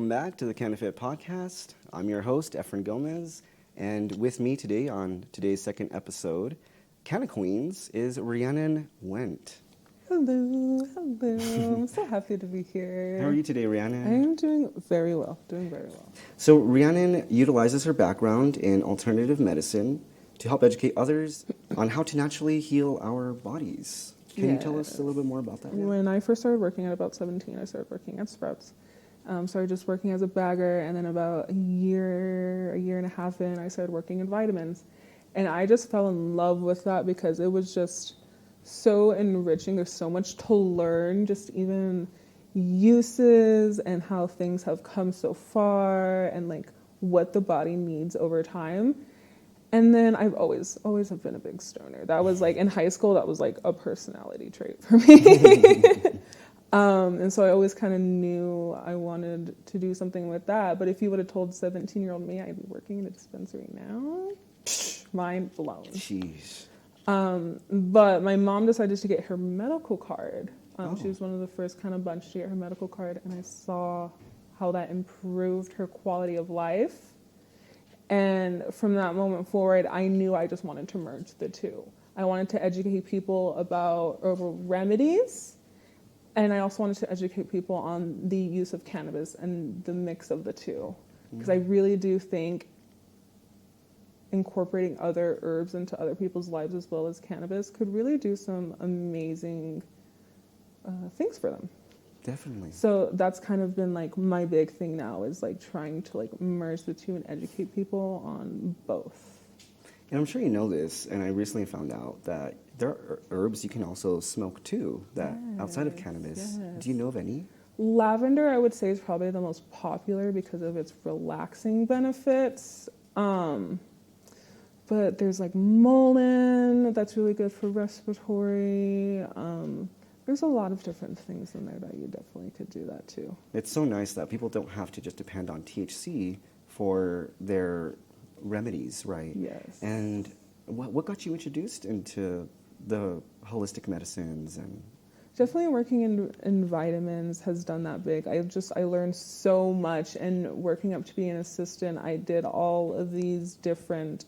welcome back to the CannaFit podcast. I'm your host, Efren Gomez, and with me today on today's second episode, CannaQueens, is Rhiannon Wendt. Hello. I'm so happy to be here. How are you today, Rhiannon? I am doing very well. So Rhiannon utilizes her background in alternative medicine to help educate others on how to naturally heal our bodies. Can you tell us a little bit more about that? When I first started working at about 17, I started working at Sprouts. Started just working as a bagger, and then about a year and a half in, I started working in vitamins. And I just fell in love with that because it was just so enriching. There's so much to learn, just even uses and how things have come so far and like what the body needs over time. And then I've always have been a big stoner. That was like in high school, that was like a personality trait for me. And so I always kind of knew I wanted to do something with that. But if you would have told 17-year-old me I'd be working in a dispensary now, mind blown. Jeez. But my mom decided to get her medical card. She was one of the first kind of bunch to get her medical card. And I saw how that improved her quality of life. And from that moment forward, I knew I just wanted to merge the two. I wanted to educate people about herbal remedies, and I also wanted to educate people on the use of cannabis and the mix of the two. Because I really do think incorporating other herbs into other people's lives as well as cannabis could really do some amazing things for them. Definitely. So that's kind of been like my big thing now is like trying to like merge the two and educate people on both. And I'm sure you know this, and I recently found out that there are herbs you can also smoke too, that outside of cannabis. Yes. Do you know of any? Lavender, I would say, is probably the most popular because of its relaxing benefits. But there's like mullein, that's really good for respiratory. There's a lot of different things in there that you definitely could do that too. It's so nice that people don't have to just depend on THC for their remedies, right? Yes. And what got you introduced into the holistic medicines? And Definitely working in vitamins has done that big. I learned so much, and working up to be an assistant, I did all of these different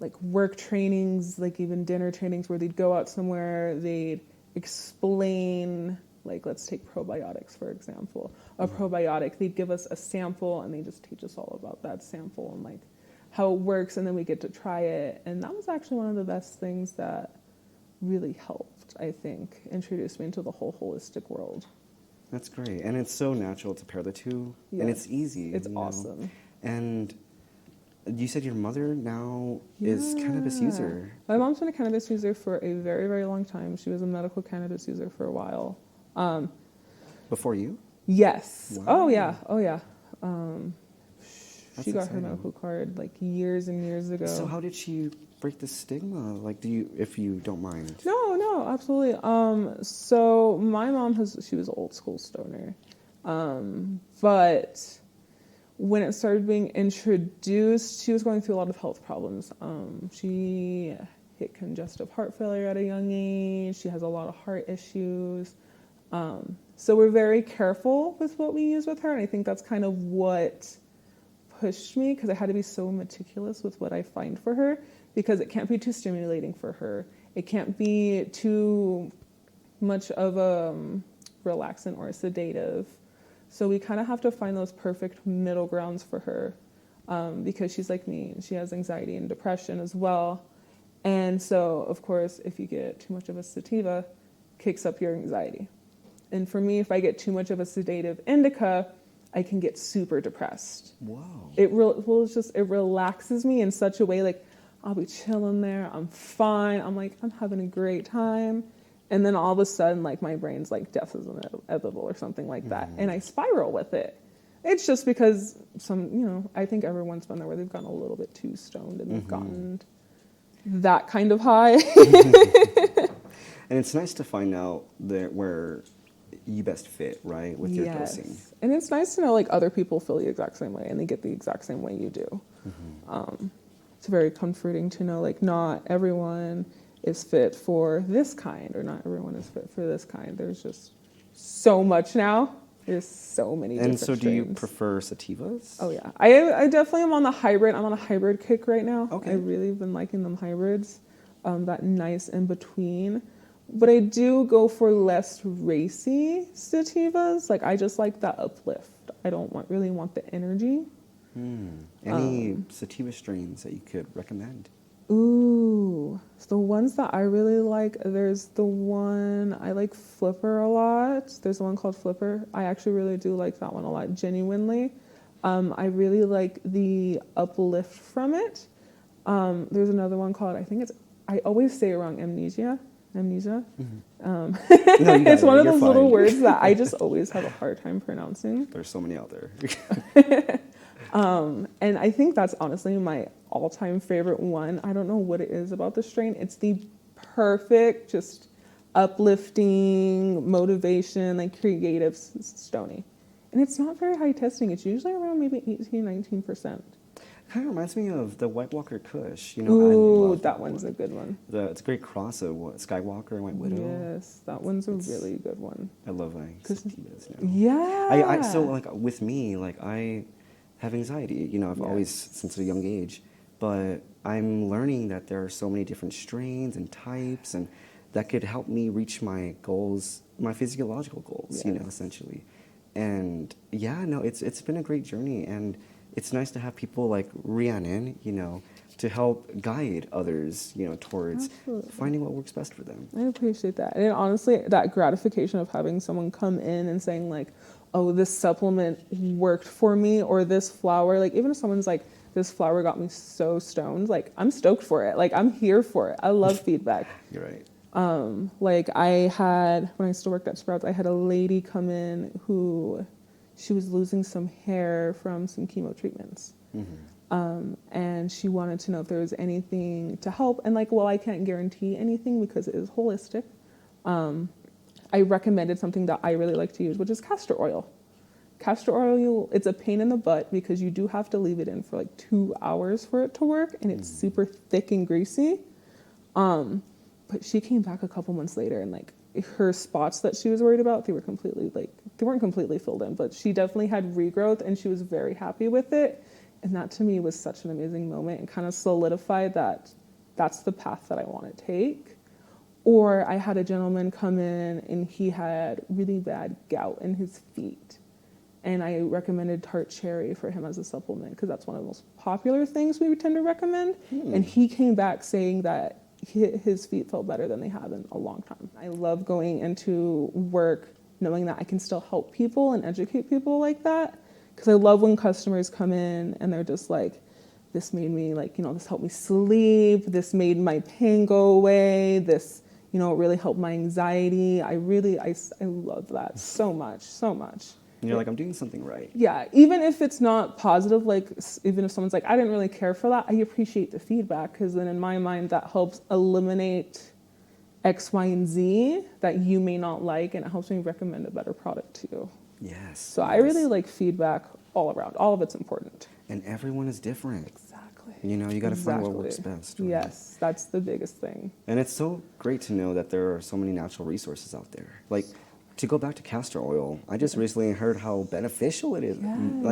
like work trainings, like even dinner trainings where they'd go out somewhere, they'd explain, like let's take probiotics for example. A probiotic, they'd give us a sample and they just teach us all about that sample and like how it works, and then we get to try it. And that was actually one of the best things that really helped, I think, introduce me into the whole holistic world. that's great. And it's so natural to pair the two. Yes. And it's easy. It's awesome. And you said your mother now is cannabis user. My mom's been a cannabis user for a very, very long time. She was a medical cannabis user for a while. Before you? Yes. Wow. Oh yeah. She got exciting. her medical card like years and years ago. So how did she break the stigma? Like, if you don't mind? No, absolutely. So my mom she was an old school stoner. But when it started being introduced, she was going through a lot of health problems. She hit congestive heart failure at a young age. She has a lot of heart issues. So we're very careful with what we use with her. And I think that's kind of what pushed me, because I had to be so meticulous with what I find for her, because it can't be too stimulating for her. It can't be too much of a relaxant or a sedative. So we kind of have to find those perfect middle grounds for her, because she's like me. She has anxiety and depression as well. And so, of course, if you get too much of a sativa, kicks up your anxiety. And for me, if I get too much of a sedative indica, I can get super depressed. Wow. It relaxes me in such a way, like I'll be chilling there, I'm fine, I'm having a great time. And then all of a sudden, like my brain's like death is inevitable or something like that. And I spiral with it. It's just because I think everyone's been there where they've gotten a little bit too stoned and they've gotten that kind of high. And it's nice to find out where you best fit, right, with your dosing. And it's nice to know like other people feel the exact same way and they get the exact same way you do. It's very comforting to know like not everyone is fit for this kind, or not everyone is fit for this kind. There's just so much now. There's so many And different so do strains. you prefer sativas? Oh yeah, I definitely am on the hybrid. I'm on a hybrid kick right now. Okay. I really have been liking them hybrids, that nice in between. But I do go for less racy sativas. Like I just like that uplift. I don't really want the energy. Any sativa strains that you could recommend? Ooh, so the ones that I really like, there's the one, I like Flipper a lot. There's one called Flipper. I actually really do like that one a lot, genuinely. I really like the uplift from it. There's another one called, I always say it wrong, amnesia. No, It's one of You're those fine. little words that I just always have a hard time pronouncing. There's so many out there. And I think that's honestly my all-time favorite one. I don't know what it is about the strain. It's the perfect, just uplifting, motivation, like creative stony. And it's not very high testing. It's usually around maybe 18, 19%. Kind of reminds me of the White Walker Kush. I Ooh, love that one's a good one. It's a great cross of Skywalker and White Widow. Yes, that one's a really good one. I love my sativas now. Yeah. So like with me, like I have anxiety. I've always since a young age, but I'm learning that there are so many different strains and types, and that could help me reach my goals, my physiological goals. Essentially. And it's been a great journey, and it's nice to have people like Rhiannon, to help guide others, towards finding what works best for them. I appreciate that. And honestly, that gratification of having someone come in and saying like, oh, this supplement worked for me, or this flower, like even if someone's like, this flower got me so stoned, like I'm stoked for it. Like I'm here for it. I love feedback. You're right. Like I had, when I still worked at Sprouts, I had a lady come in who, she was losing some hair from some chemo treatments. And she wanted to know if there was anything to help. And like, well, I can't guarantee anything because it is holistic. I recommended something that I really like to use, which is castor oil. Castor oil, it's a pain in the butt because you do have to leave it in for like 2 hours for it to work, and it's super thick and greasy. But she came back a couple months later, and like her spots that she was worried about, they weren't completely filled in, but she definitely had regrowth, and she was very happy with it. And that to me was such an amazing moment and kind of solidified that that's the path that I want to take. Or I had a gentleman come in and he had really bad gout in his feet. And I recommended tart cherry for him as a supplement because that's one of the most popular things we would tend to recommend. And he came back saying that his feet felt better than they have in a long time. I love going into work knowing that I can still help people and educate people like that. Because I love when customers come in and they're just like, this made me this helped me sleep. This made my pain go away. This, it really helped my anxiety. I love that so much, so much. And you're like, I'm doing something right. Yeah, even if it's not positive, like even if someone's like, I didn't really care for that, I appreciate the feedback because then in my mind that helps eliminate X, Y, and Z that you may not like, and it helps me recommend a better product to you. Yes. So I really like feedback all around. All of it's important. And everyone is different. Exactly. You got to find what works best. Right? Yes, that's the biggest thing. And it's so great to know that there are so many natural resources out there. Like, to go back to castor oil, I just recently heard how beneficial it is.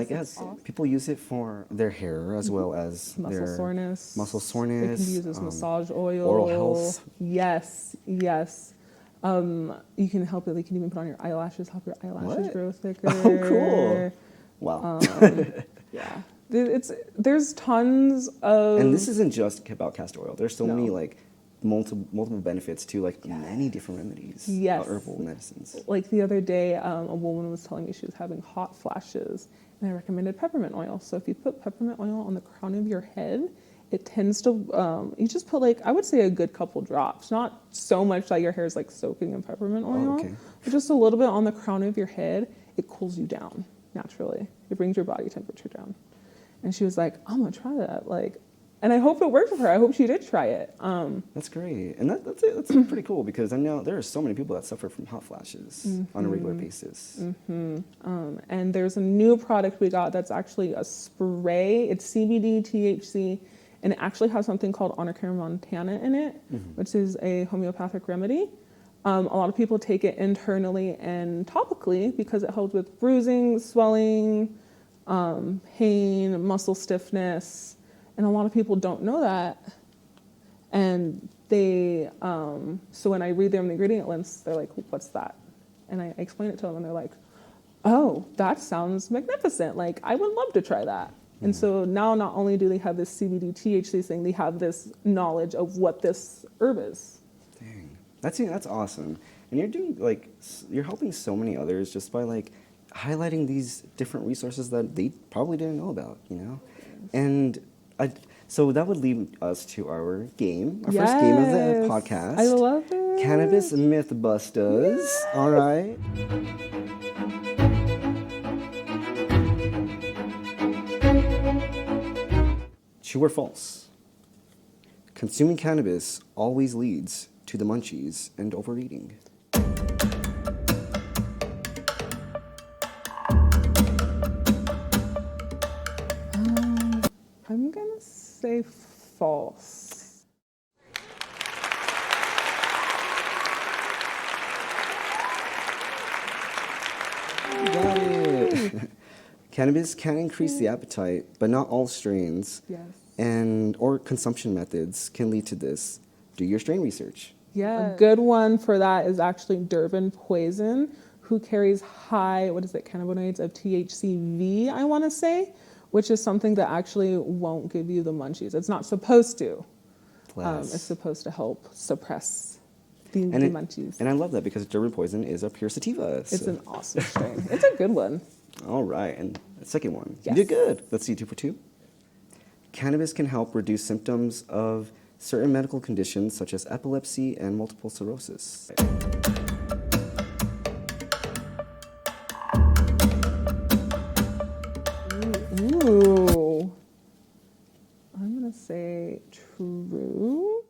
Yes, people use it for their hair as well as muscle their soreness. Muscle soreness. It can be used as massage oil. Oral health. Yes. You can help it. You can even put on your eyelashes, help your eyelashes grow thicker. Oh, cool! Wow. Yeah. There's tons of. And this isn't just about castor oil. There's so many multiple benefits to many different remedies. Yes. Herbal medicines. Like the other day, a woman was telling me she was having hot flashes, and I recommended peppermint oil. So if you put peppermint oil on the crown of your head, it tends to, you just put I would say a good couple drops, not so much that your hair is soaking in peppermint oil, but just a little bit on the crown of your head. It cools you down naturally. It brings your body temperature down. And she was like, I'm gonna try that. And I hope it worked for her. I hope she did try it. That's great. And that's pretty cool because I know there are so many people that suffer from hot flashes on a regular basis. And there's a new product we got that's actually a spray. It's CBD, THC, and it actually has something called Anacardium montana in it, which is a homeopathic remedy. A lot of people take it internally and topically because it helps with bruising, swelling, pain, muscle stiffness, and a lot of people don't know that. And they, so when I read them the ingredient list, they're like, "What's that?" And I explain it to them, and they're like, "Oh, that sounds magnificent! Like, I would love to try that." And so now, not only do they have this CBD THC thing, they have this knowledge of what this herb is. Dang, that's awesome. And you're doing like you're helping so many others just by like highlighting these different resources that they probably didn't know about, you know. And so that would lead us to our game, our first game of the podcast. I love it. Cannabis Mythbusters. Yes. All right. True or false? Consuming cannabis always leads to the munchies and overeating. I'm gonna say false. Got it. Cannabis can increase the appetite, but not all strains. Yes. Or consumption methods can lead to this. Do your strain research. Yeah. A good one for that is actually Durban Poison, who carries high, cannabinoids of THCV, I want to say, which is something that actually won't give you the munchies. It's not supposed to. It's supposed to help suppress the munchies. And I love that because Durban Poison is a pure sativa. It's an awesome strain. It's a good one. All right. And the second one. Yes. You did good. Let's see, 2 for 2. Cannabis can help reduce symptoms of certain medical conditions such as epilepsy and multiple sclerosis. Ooh. I'm going to say true.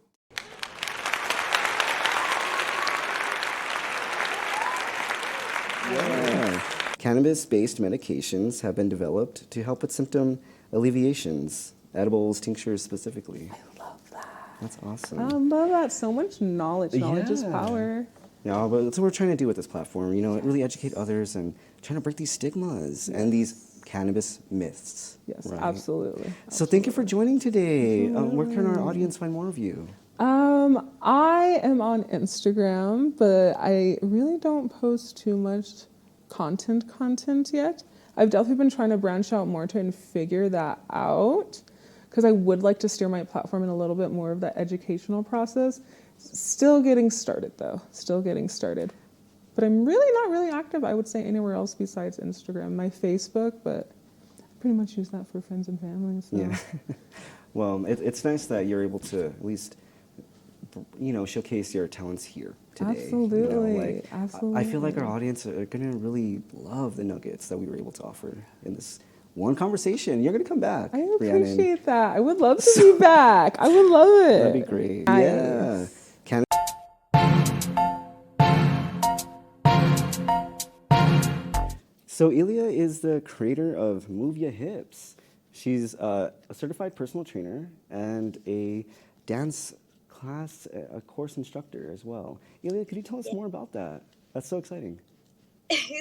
Yeah. Cannabis-based medications have been developed to help with symptom alleviations, edibles, tinctures specifically. I love that. That's awesome. I love that. So much knowledge. Knowledge is power. Yeah, but that's what we're trying to do with this platform, really educate others and trying to break these stigmas and these cannabis myths. Yes, right? absolutely. So thank you for joining today. Where can our audience find more of you? I am on Instagram, but I really don't post too much content yet. I've definitely been trying to branch out more to and figure that out because I would like to steer my platform in a little bit more of that educational process. Still getting started though, But I'm really not really active, I would say, anywhere else besides Instagram. My Facebook, but I pretty much use that for friends and family. So. Yeah. Well, it's nice that you're able to at least, showcase your talents here today. Absolutely. Absolutely. I feel like our audience are going to really love the nuggets that we were able to offer in this one conversation. You're going to come back. I appreciate Rhiannon. that. I would love to be back. I would love it. That'd be great. Nice. Yeah. So Ilya is the creator of Move Ya Hips. She's a certified personal trainer and a dance class, a course instructor as well. Ilya, could you tell us more about that? That's so exciting.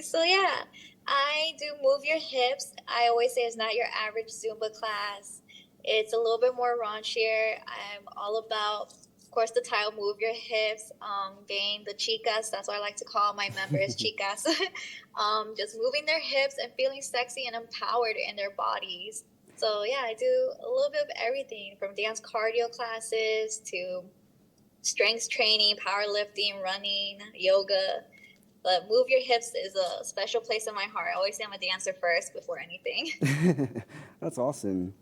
So yeah, I do Move Your Hips. I always say it's not your average Zumba class. It's a little bit more raunchier. I'm all about, of course, the title Move Your Hips, being the chicas. That's what I like to call my members, chicas. Just moving their hips and feeling sexy and empowered in their bodies. So yeah, I do a little bit of everything from dance cardio classes to strength training, powerlifting, running, yoga. But Move Your Hips is a special place in my heart. I always say I'm a dancer first before anything. That's awesome.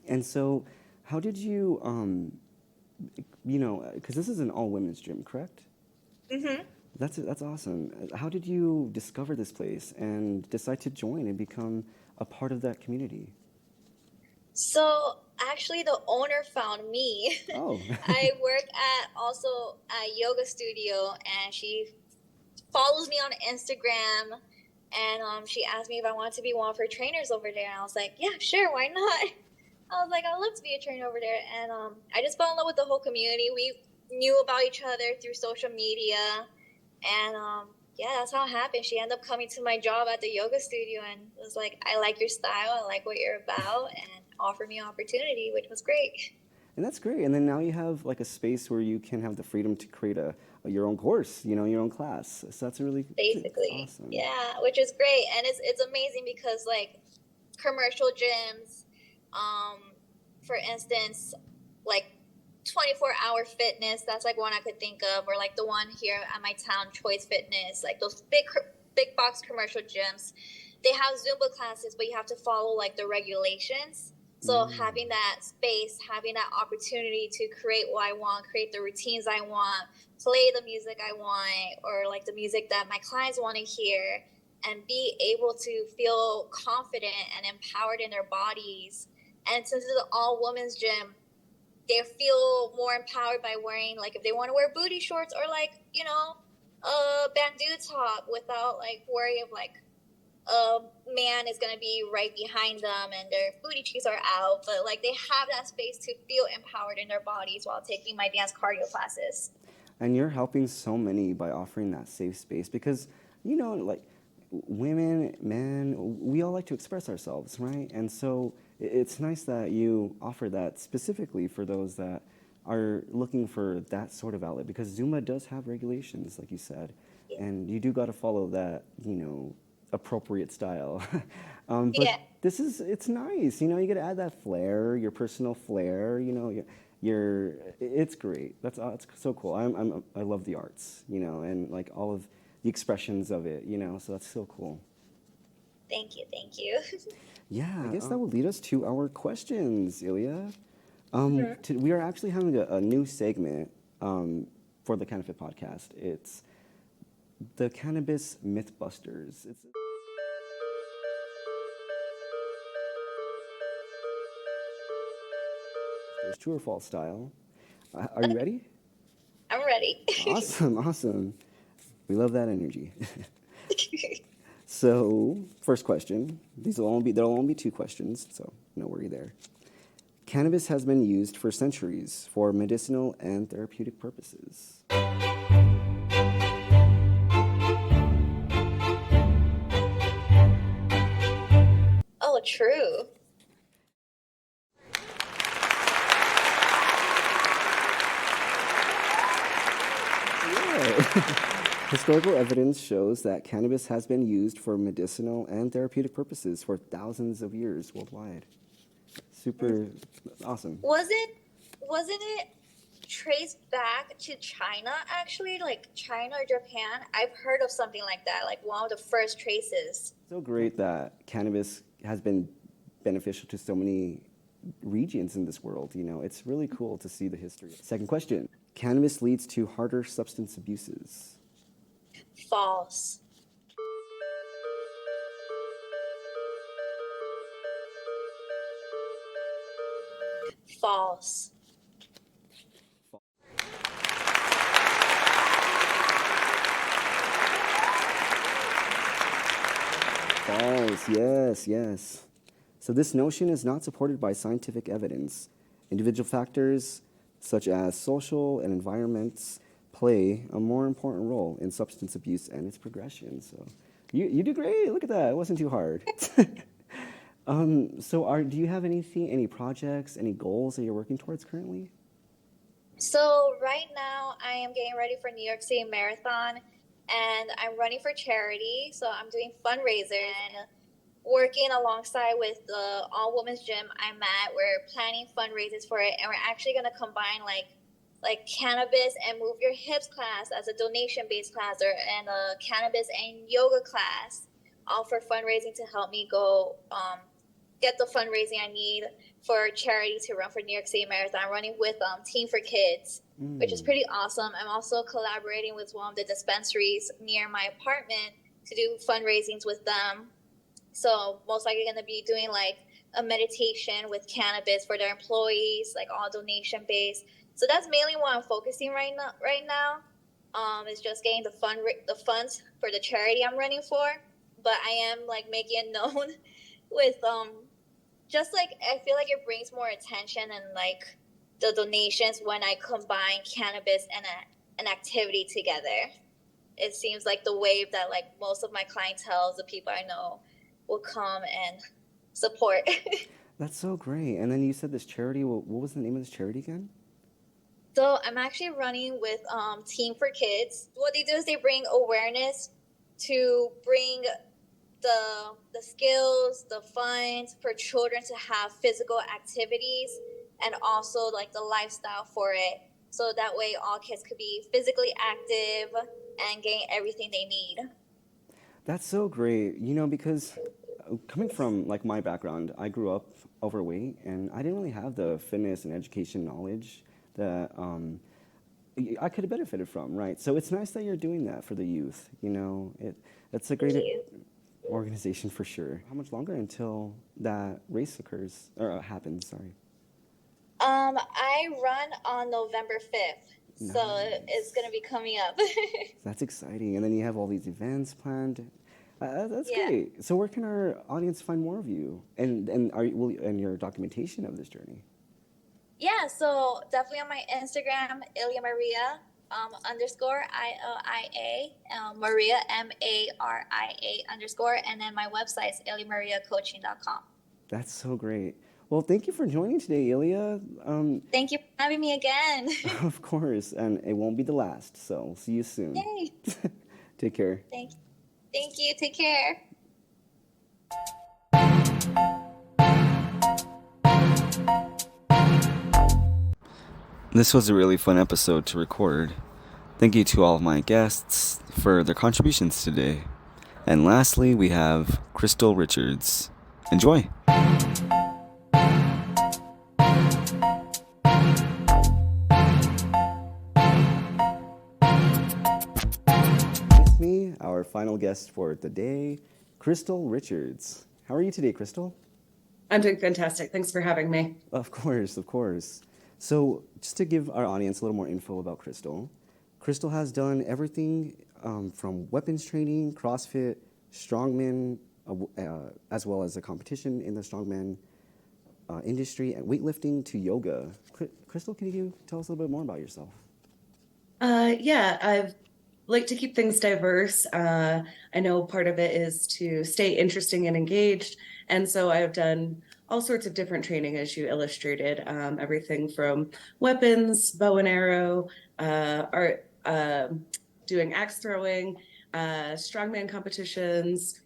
And so how did you, because this is an all-women's gym, correct? Mm-hmm. That's awesome. How did you discover this place and decide to join and become a part of that community? So actually the owner found me. Oh. I work at also a yoga studio, and she follows me on Instagram, and she asked me if I wanted to be one of her trainers over there. And I was like, yeah, sure, why not? I was like, I'd love to be a trainer over there. And I just fell in love with the whole community. We knew about each other through social media, and yeah, that's how it happened. She ended up coming to my job at the yoga studio and was like, "I like your style. I like what you're about," and offered me an opportunity, which was great. And that's great. And then now you have like a space where you can have the freedom to create your own course, your own class. So that's it's Basically, awesome. yeah, which is great, and it's amazing because like commercial gyms, for instance, like 24-hour fitness, that's like one I could think of, or like the one here at my town, Choice Fitness, like those big box commercial gyms. They have Zumba classes, but you have to follow like the regulations. So having that space, having that opportunity to create what I want, create the routines I want, play the music I want, or like the music that my clients want to hear, and be able to feel confident and empowered in their bodies. And since it's an all women's gym, they feel more empowered by wearing, like, if they want to wear booty shorts or like, a bandeau top without like worry of like a man is going to be right behind them and their booty cheeks are out, but like they have that space to feel empowered in their bodies while taking my dance cardio classes. And you're helping so many by offering that safe space because, like women, men, we all like to express ourselves, right? And so it's nice that you offer that specifically for those that are looking for that sort of outlet because Zumba does have regulations, like you said, Yeah. and you do got to follow that, appropriate style. But Yeah. it's nice, you get to add that flair, your personal flair, it's great. It's so cool. I love the arts, and like all of the expressions of it, so that's so cool. Thank you. Thank you. Yeah, I guess that will lead us to our questions, Ilya. Sure. We are actually having a new segment for the Cannabis podcast. It's the Cannabis Mythbusters. It's true or false style. Are you ready? I'm ready. Awesome, awesome. We love that energy. So, first question. There'll only be two questions, so no worry there. Cannabis has been used for centuries for medicinal and therapeutic purposes. Oh, true. Historical evidence shows that cannabis has been used for medicinal and therapeutic purposes for thousands of years worldwide. Super awesome. Wasn't it traced back to China actually? Like China or Japan? I've heard of something like that, like one of the first traces. So great that cannabis has been beneficial to so many regions in this world. It's really cool to see the history. Second question. Cannabis leads to harder substance abuses. False. False. False, yes. So this notion is not supported by scientific evidence. Individual factors such as social and environments play a more important role in substance abuse and its progression. So you do great. Look at that. It wasn't too hard. Do you have any projects, any goals that you're working towards currently? So right now I am getting ready for New York City Marathon, and I'm running for charity. So I'm doing fundraiser and working alongside with the all women's gym I'm at. We're planning fundraisers for it, and we're actually going to combine like cannabis and move your hips class as a donation based class, and a cannabis and yoga class, all for fundraising to help me go get the fundraising I need for charity to run for New York City Marathon. I'm running with Team for Kids, which is pretty awesome. I'm also collaborating with one of the dispensaries near my apartment to do fundraisings with them. So most likely going to be doing like a meditation with cannabis for their employees, like all donation based. So that's mainly what I'm focusing right now. Is just getting the funds for the charity I'm running for. But I am like making it known with just like I feel like it brings more attention and like the donations when I combine cannabis and an activity together. It seems like the wave that like most of my clientele, the people I know, will come and support. That's so great. And then you said this charity. What was the name of this charity again? So I'm actually running with Team for Kids. What they do is they bring awareness to bring the skills, the funds for children to have physical activities and also like the lifestyle for it. So that way all kids could be physically active and gain everything they need. That's so great. Because coming from like my background, I grew up overweight and I didn't really have the fitness and education knowledge that I could have benefited from, right? So it's nice that you're doing that for the youth. That's a great Thank you. organization for sure. How much longer until that race occurs or happens? Sorry. I run on November 5th, so it's Nice. going to be coming up. That's exciting. And then you have all these events planned. That's Yeah. great. So where can our audience find more of you and your documentation of this journey? Yeah, so definitely on my Instagram, Ilya Maria underscore ILIA, Maria MARIA underscore, and then my website is ilyamariacoaching.com. That's so great. Well, thank you for joining today, Ilya. Thank you for having me again. Of course, and it won't be the last. So see you soon. Yay. Take care. Thank you. Thank you. Take care. This was a really fun episode to record. Thank you to all of my guests for their contributions today. And lastly, we have Crystal Richards. Enjoy! With me, our final guest for the day, Crystal Richards. How are you today, Crystal? I'm doing fantastic. Thanks for having me. Of course, of course. So, just to give our audience a little more info about Crystal, Crystal has done everything from weapons training, CrossFit, strongman, as well as a competition in the strongman industry, and weightlifting to yoga. Crystal, can you tell us a little bit more about yourself? Yeah, I've like to keep things diverse. I know part of it is to stay interesting and engaged. And so I've done all sorts of different training, as you illustrated, everything from weapons, bow and arrow, art, doing axe throwing, strongman competitions,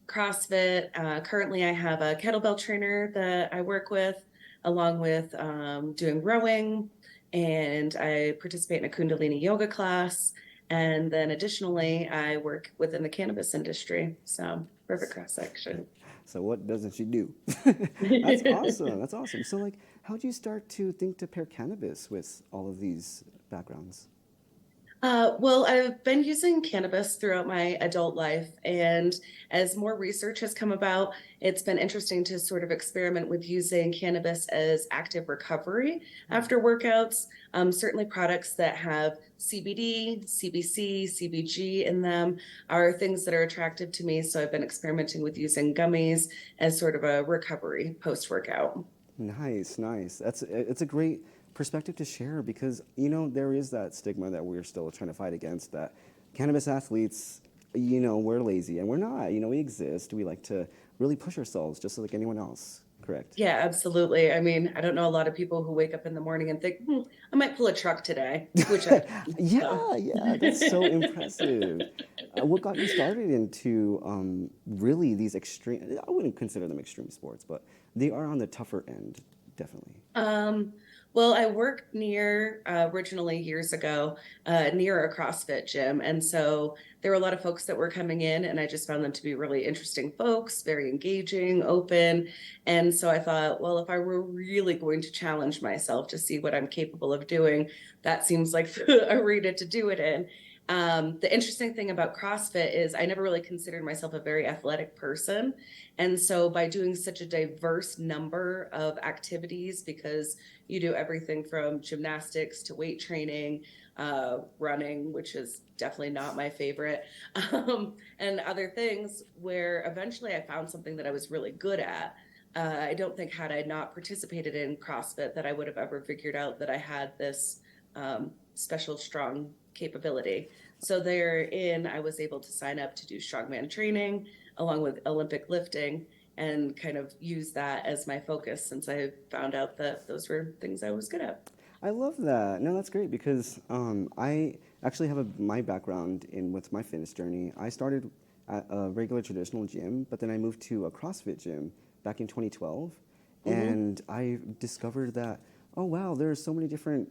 CrossFit. Currently, I have a kettlebell trainer that I work with, along with doing rowing, and I participate in a Kundalini yoga class. And then additionally, I work within the cannabis industry. So perfect cross section. So what doesn't she do? That's awesome. That's awesome. So like, how did you start to think to pair cannabis with all of these backgrounds? Well, I've been using cannabis throughout my adult life, and as more research has come about, it's been interesting to sort of experiment with using cannabis as active recovery after workouts. Certainly, products that have CBD, CBC, CBG in them are things that are attractive to me. So I've been experimenting with using gummies as sort of a recovery post-workout. Nice, nice. It's a great perspective to share because there is that stigma that we're still trying to fight against, that cannabis athletes, we're lazy, and we're not. We exist. We like to really push ourselves just like anyone else. Correct? Yeah, absolutely. I mean, I don't know a lot of people who wake up in the morning and think, I might pull a truck today, which I yeah, that's so impressive. What got you started into really these extreme? I wouldn't consider them extreme sports, but they are on the tougher end, definitely. Well, I worked near, originally years ago, near a CrossFit gym. And so there were a lot of folks that were coming in, and I just found them to be really interesting folks, very engaging, open. And so I thought, well, if I were really going to challenge myself to see what I'm capable of doing, that seems like the arena to do it in. The interesting thing about CrossFit is I never really considered myself a very athletic person. And so by doing such a diverse number of activities, because you do everything from gymnastics to weight training, running, which is definitely not my favorite, and other things, where eventually I found something that I was really good at. I don't think had I not participated in CrossFit that I would have ever figured out that I had this special strong capability. So therein, I was able to sign up to do strongman training along with Olympic lifting and kind of use that as my focus since I found out that those were things I was good at. I love that. No, that's great because I actually have my background in what's my fitness journey. I started at a regular traditional gym, but then I moved to a CrossFit gym back in 2012, and I discovered that, oh wow, there are so many different,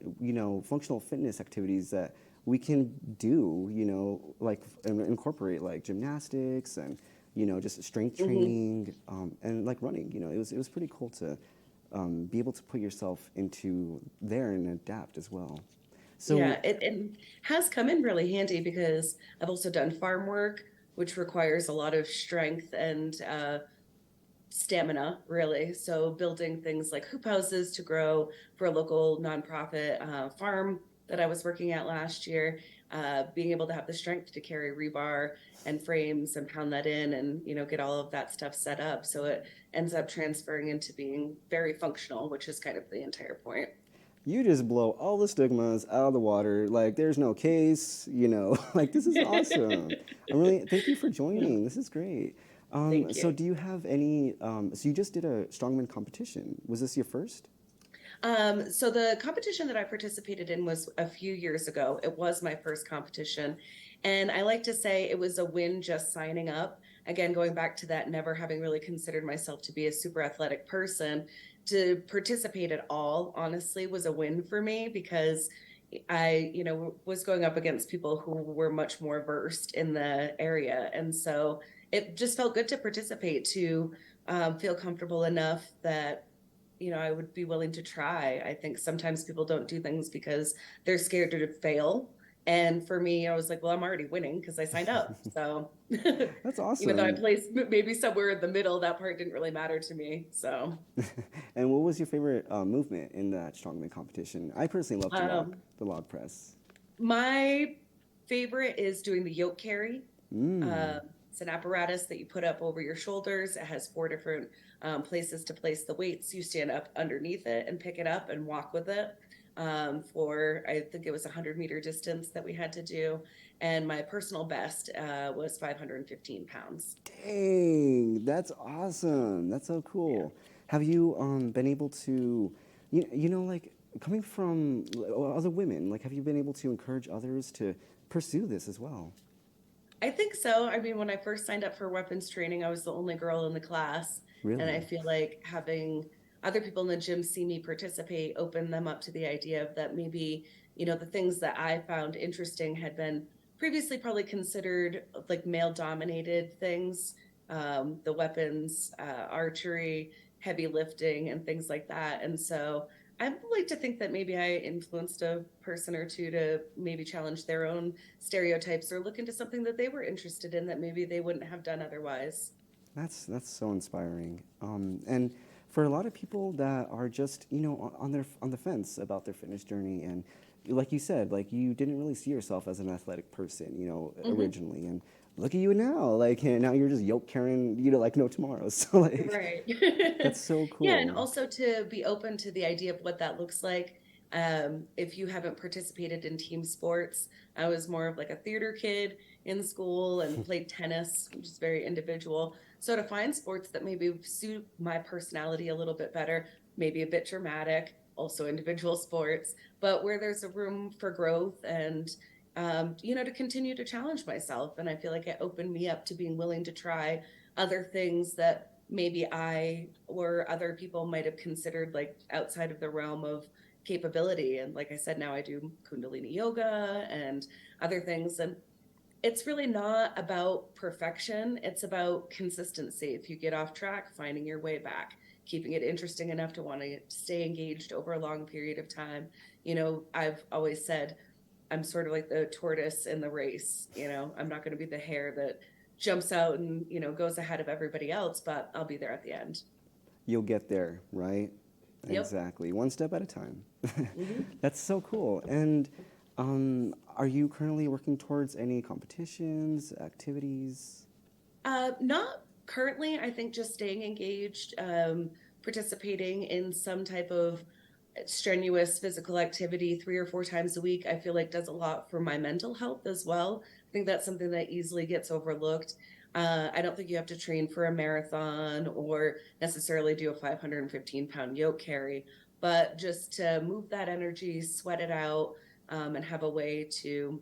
functional fitness activities that we can do, like incorporate like gymnastics and just strength training, and like running. It was pretty cool to be able to put yourself into there and adapt as well. So, Yeah, it has come in really handy because I've also done farm work, which requires a lot of strength and stamina, really. So building things like hoop houses to grow for a local nonprofit farm that I was working at last year, being able to have the strength to carry rebar and frames and pound that in and get all of that stuff set up. So it ends up transferring into being very functional, which is kind of the entire point. you just blow all the stigmas out of the water. Like, there's no case, like, this is awesome. Thank you for Yeah, joining. This is great. thank So, you. do you have any, so you just did a strongman competition. Was this your first? So the competition that I participated in was a few years ago. It was my first competition. And I like to say it was a win just signing up. Again, going back to that, never having really considered myself to be a super athletic person, to participate at all, honestly, was a win for me because I, was going up against people who were much more versed in the area. And so it just felt good to participate, to feel comfortable enough that I would be willing to try. I think sometimes people don't do things because they're scared to fail. And for me, I was like, well, I'm already winning because I signed up. So That's even though I awesome. placed maybe somewhere in the middle, that part didn't really matter to me. So And what was your favorite movement in that strongman competition? I personally love um, the log press. my favorite is doing the yoke carry. Mm. Uh, it's an apparatus that you put up over your shoulders. It has four different places to place the weights. You stand up underneath it and pick it up and walk with it for, I think it was a 100-meter distance that we had to do. And my personal best was 515 pounds. Dang, that's awesome. That's so Yeah. cool. Have you been able to, like coming from other women, like have you been able to encourage others to pursue this as well? I think so. I mean, when I first signed up for weapons training, I was the only girl in the class. And I Really? feel like having other people in the gym see me participate opened them up to the idea of that maybe, the things that I found interesting had been previously probably considered like male dominated things, the weapons, archery, heavy lifting, and things like that. And so I like to think that maybe I influenced a person or two to maybe challenge their own stereotypes or look into something that they were interested in that maybe they wouldn't have done otherwise. That's so inspiring. And for a lot of people that are just on the fence about their fitness journey, and like you said, like you didn't really see yourself as an athletic person, Hmm. originally, and look at you now, like and now you're just yoke carrying, like no tomorrow. So like Right. that's so Yeah, and cool. also to be open to the idea of what that looks like. If you haven't participated in team sports, I was more of like a theater kid in school and played tennis, which is very individual. So to find sports that maybe suit my personality a little bit better, maybe a bit dramatic, also individual sports, but where there's a room for growth and to continue to challenge myself. And I feel like it opened me up to being willing to try other things that maybe I or other people might have considered like outside of the realm of capability. And like I said, now I do Kundalini yoga and other things. And it's really not about perfection, it's about consistency. If you get off track, finding your way back, keeping it interesting enough to want to stay engaged over a long period of time. I've always said I'm sort of like the tortoise in the race. I'm not going to be the hare that jumps out and, goes ahead of everybody else, but I'll be there at the end. You'll get there, right? Yep. Exactly, one step at a time. Hmm. That's so cool. And are you currently working towards any competitions, activities? Not Currently, I think just staying engaged, participating in some type of strenuous physical activity 3 or 4 times a week, I feel like does a lot for my mental health as well. I think that's something that easily gets overlooked. I don't think you have to train for a marathon or necessarily do a 515-pound yoke carry, but just to move that energy, sweat it out, and have a way to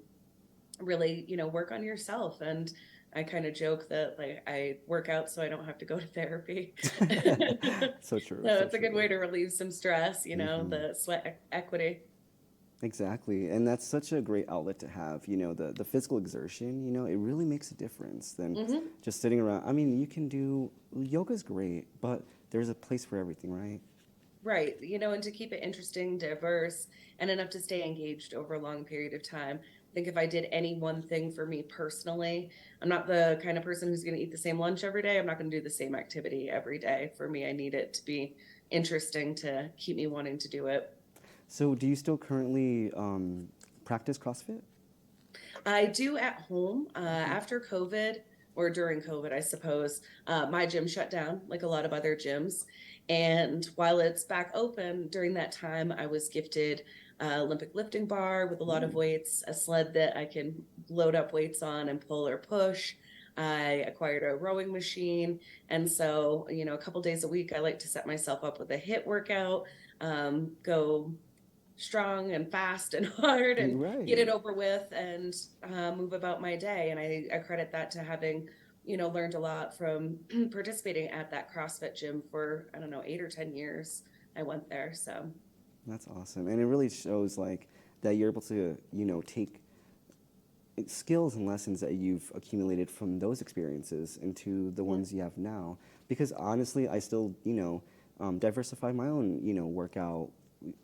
really, work on yourself. And I kind of joke that like I work out so I don't have to go to therapy. So true, So so it's a good true. way to relieve some stress, the sweat equity. Exactly, and that's such a great outlet to have. The physical exertion. It really makes a difference than Hmm. just sitting around. I mean, you can do yoga's great, but there's a place for everything, right? Right. And to keep it interesting, diverse, and enough to stay engaged over a long period of time. I think if I did any one thing for me personally, I'm not the kind of person who's going to eat the same lunch every day. I'm not going to do the same activity every day. For me, I need it to be interesting to keep me wanting to do it. So, do you still currently practice CrossFit? I do at home after COVID or during COVID, I suppose. My gym shut down like a lot of other gyms. And while it's back open, during that time, I was gifted Olympic lifting bar with a lot of Ooh. weights, a sled that I can load up weights on and pull or push. I acquired a rowing machine. And so, a couple days a week, I like to set myself up with a HIIT workout, go strong and fast and hard and get it Right. over with and move about my day. And I credit that to having, learned a lot from participating at that CrossFit gym for, I don't know, 8 or 10 years. I went there. So, That's awesome, and it really shows like that you're able to take skills and lessons that you've accumulated from those experiences into the mhm. ones you have now. Because honestly, I still diversify my own workout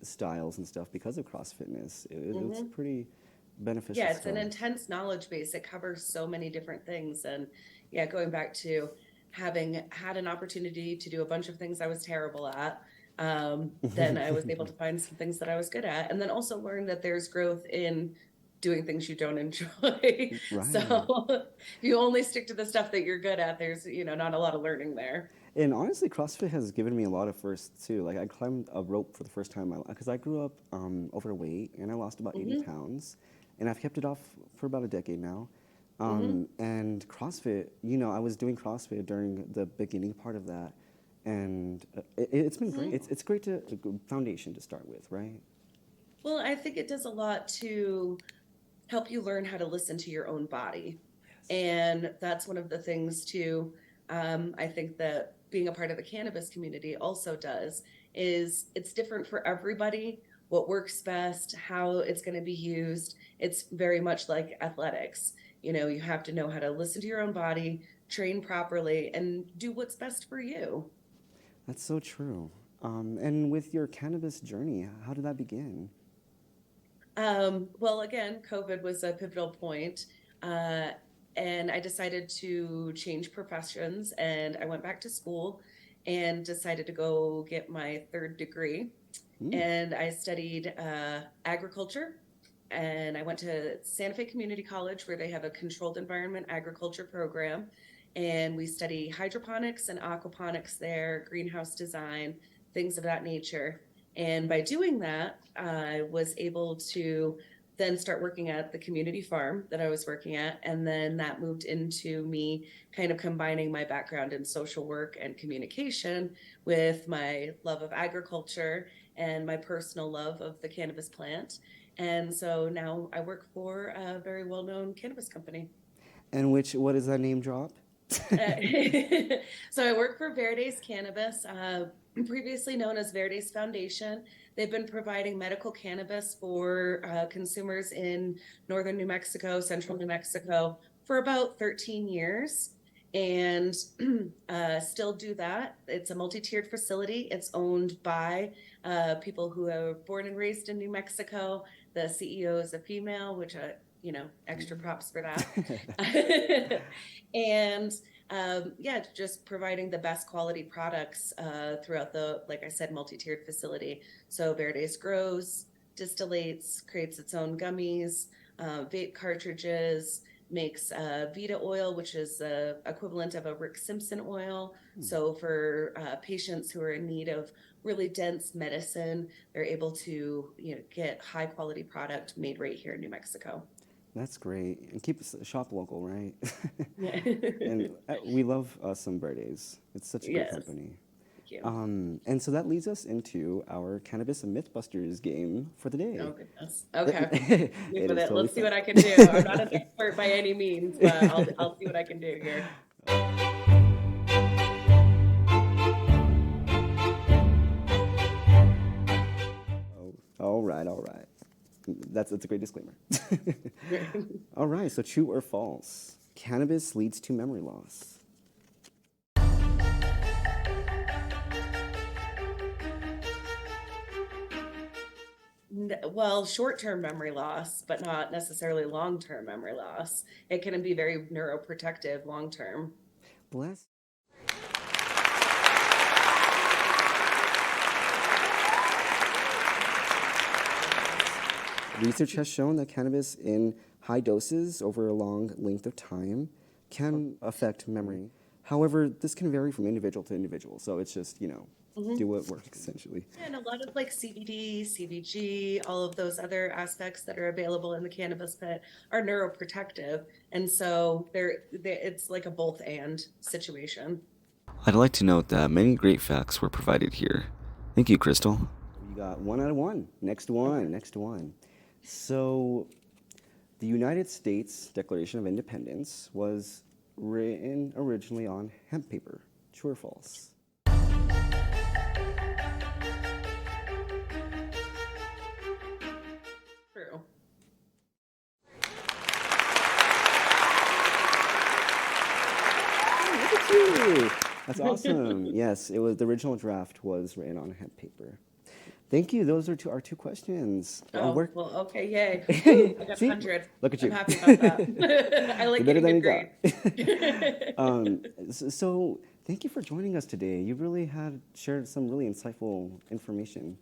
styles and stuff because of CrossFitness. It's Mhm. pretty beneficial Yeah, it's an stuff. intense knowledge base. It covers so many different things. And yeah, going back to having had an opportunity to do a bunch of things I was terrible at, then I was able to find some things that I was good at. And then also learn that there's growth in doing things you don't enjoy. Right. So if you only stick to the stuff that you're good at, there's, not a lot of learning there. And honestly, CrossFit has given me a lot of firsts too. Like I climbed a rope for the first time in my life because I grew up overweight and I lost about 80 Hmm. pounds, and I've kept it off for about a decade now. Hmm. And CrossFit, I was doing CrossFit during the beginning part of that, and it's been great. Hmm. It's great to a good foundation to start with, right? Well, I think it does a lot to help you learn how to listen to your own body. Yes. And that's one of the things too, I think that being a part of the cannabis community also does is it's different for everybody, what works best, how it's going to be used. It's very much like athletics. You have to know how to listen to your own body, train properly, and do what's best for you. That's so true. And with your cannabis journey, how did that begin? Well, again, COVID was a pivotal point. Uh, and I decided to change professions and I went back to school and decided to go get my third degree. Mm. And I studied agriculture and I went to Santa Fe Community College where they have a controlled environment agriculture program. And we study hydroponics and aquaponics there, greenhouse design, things of that nature. And by doing that, I was able to then start working at the community farm that I was working at. And then that moved into me kind of combining my background in social work and communication with my love of agriculture and my personal love of the cannabis plant. And so now I work for a very well known cannabis company. And what is that name drop? Uh, so I work for Verdes Cannabis, previously known as Verdes Foundation. They've been providing medical cannabis for consumers in northern New Mexico, central New Mexico for about 13 years and still do that. It's a multi-tiered facility. It's owned by people who are born and raised in New Mexico. The CEO is a female, which extra props for that. And yeah, just providing the best quality products throughout the, like I said, multi-tiered facility. So Verdes grows, distillates, creates its own gummies, vape cartridges, makes Vita oil, which is the equivalent of a Rick Simpson oil. So for patients who are in need of really dense medicine, they're able to get high quality product made right here in New Mexico. That's great. And keep shop local, right? Yeah. And we love some Verdes. It's such a great Yes. company. Thank you. And so that leads us into our Cannabis and Mythbusters game for the day. Oh goodness. Okay. It is totally Let's see fun. what I can do. I'm not an expert by any means, but I'll see what I can do here. Oh, all right, all right. That's a great disclaimer. All right, so true or false? Cannabis leads to memory loss. Well, short-term memory loss, but not necessarily long-term memory loss. It can be very neuroprotective long-term. Bless. Research has shown that cannabis in high doses over a long length of time can affect memory. However, this can vary from individual to individual. So it's just, do what works essentially. And a lot of like CBD, CBG, all of those other aspects that are available in the cannabis pit are neuroprotective. And so it's like a both and situation. I'd like to note that many great facts were provided here. Thank you, Crystal. You got 1 out of 1. Next one, next one. So the United States Declaration of Independence was written originally on hemp paper. True or false? True. Look at you. That's awesome. Yes, it was the original draft was written on hemp paper. Thank you. Those are our two questions. Oh, well, okay, yay. Woo, I got See? 100. Look at you. I'm happy about that. I like You're better getting than good you grades. So thank you for joining us today. You really had shared some really insightful information.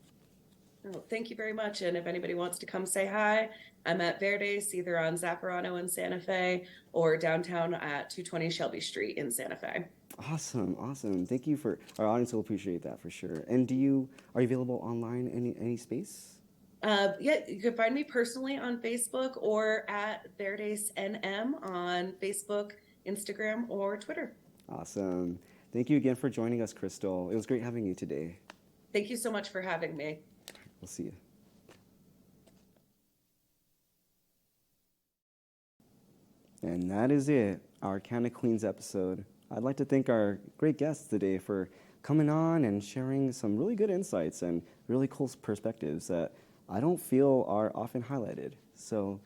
Oh, thank you very much. And if anybody wants to come say hi, I'm at Verdes, either on Zapparano in Santa Fe or downtown at 220 Shelby Street in Santa Fe. Awesome, awesome. Thank you for our audience will appreciate that for sure. And are you available online any space? Yeah, you can find me personally on Facebook or at Verdes NM on Facebook, Instagram, or Twitter. Awesome. Thank you again for joining us, Crystal. It was great having you today. Thank you so much for having me. We'll see you. And that is it, our CannaQueens episode. I'd like to thank our great guests today for coming on and sharing some really good insights and really cool perspectives that I don't feel are often highlighted. So,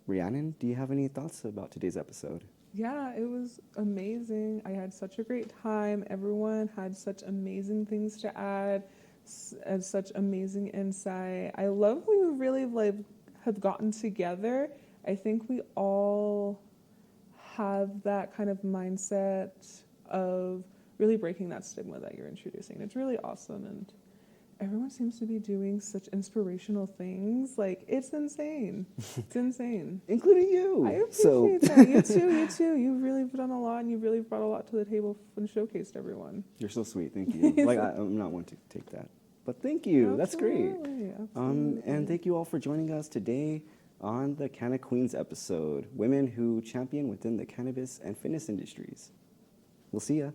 Rhiannon, do you have any thoughts about today's episode? Yeah, it was amazing. I had such a great time. Everyone had such amazing things to add and such amazing insight. I love we really have gotten together. I think we all have that kind of mindset of really breaking that stigma that you're introducing. It's really awesome, and everyone seems to be doing such inspirational things. Like, it's insane. It's insane. Including you. I appreciate that. You too. You've really done a lot, and you've really brought a lot to the table and showcased everyone. You're so sweet. Thank you. I'm not one to take that. But thank you. That's great. Absolutely. And thank you all for joining us today on the CannaQueens episode, Women Who Champion Within the Cannabis and Fitness Industries. We'll see ya.